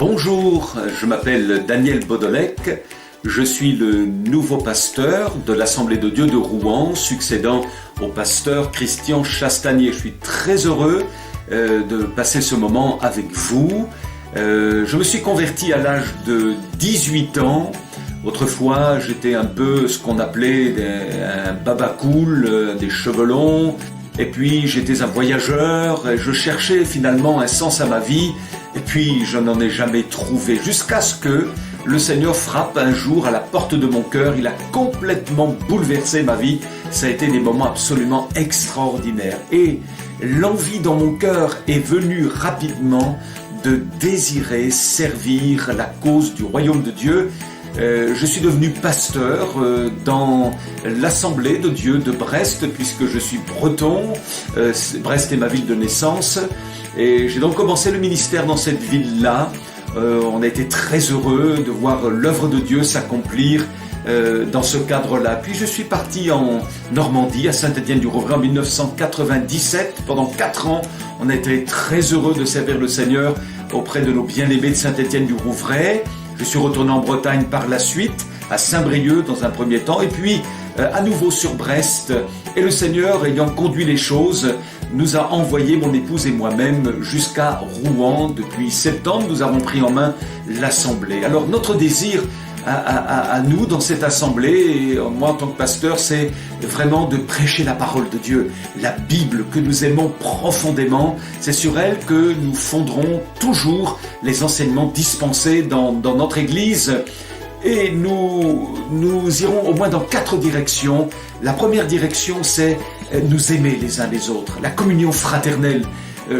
Bonjour, je m'appelle Daniel Bodolek, je suis le nouveau pasteur de l'Assemblée de Dieu de Rouen, succédant au pasteur Christian Chastanier. Je suis très heureux de passer ce moment avec vous. Je me suis converti à l'âge de 18 ans. Autrefois, j'étais un peu ce qu'on appelait un baba cool, des cheveux longs. Et puis, j'étais un voyageur. Et je cherchais finalement un sens à ma vie. Et puis, je n'en ai jamais trouvé. Jusqu'à ce que le Seigneur frappe un jour à la porte de mon cœur. Il a complètement bouleversé ma vie. Ça a été des moments absolument extraordinaires. Et l'envie dans mon cœur est venue rapidement de désirer servir la cause du royaume de Dieu. Je suis devenu pasteur dans l'Assemblée de Dieu de Brest, puisque je suis breton. Brest est ma ville de naissance. Et j'ai donc commencé le ministère dans cette ville-là. On a été très heureux de voir l'œuvre de Dieu s'accomplir dans ce cadre-là. Puis je suis parti en Normandie, à Saint-Étienne-du-Rouvray en 1997. Pendant 4 ans, on a été très heureux de servir le Seigneur auprès de nos bien-aimés de Saint-Étienne-du-Rouvray. Je suis retourné en Bretagne par la suite, à Saint-Brieuc dans un premier temps, et puis à nouveau sur Brest. Et le Seigneur, ayant conduit les choses, nous a envoyé, mon épouse et moi-même, jusqu'à Rouen. Depuis septembre, nous avons pris en main l'Assemblée. Alors notre désir à nous dans cette assemblée, et moi en tant que pasteur, c'est vraiment de prêcher la parole de Dieu, la Bible que nous aimons profondément. C'est sur elle que nous fonderons toujours les enseignements dispensés dans notre Église. Et nous irons au moins dans 4 directions. La première direction, c'est nous aimer les uns les autres, la communion fraternelle.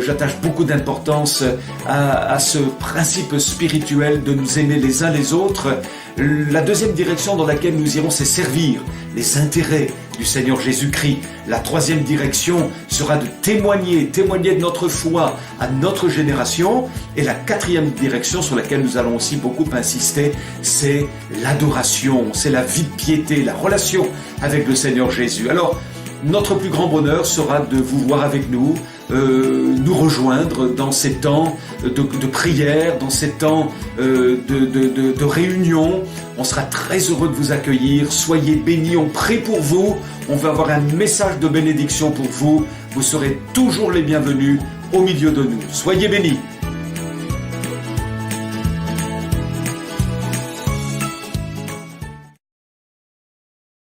J'attache beaucoup d'importance à ce principe spirituel de nous aimer les uns les autres. La deuxième direction dans laquelle nous irons, c'est servir les intérêts du Seigneur Jésus-Christ. La troisième direction sera de témoigner de notre foi à notre génération. Et la quatrième direction sur laquelle nous allons aussi beaucoup insister, c'est l'adoration, c'est la vie de piété, la relation avec le Seigneur Jésus. Alors, notre plus grand bonheur sera de vous voir avec nous, nous rejoindre dans ces temps de prière, dans ces temps de réunion. On sera très heureux de vous accueillir. Soyez bénis, on prie pour vous. On va avoir un message de bénédiction pour vous. Vous serez toujours les bienvenus au milieu de nous. Soyez bénis.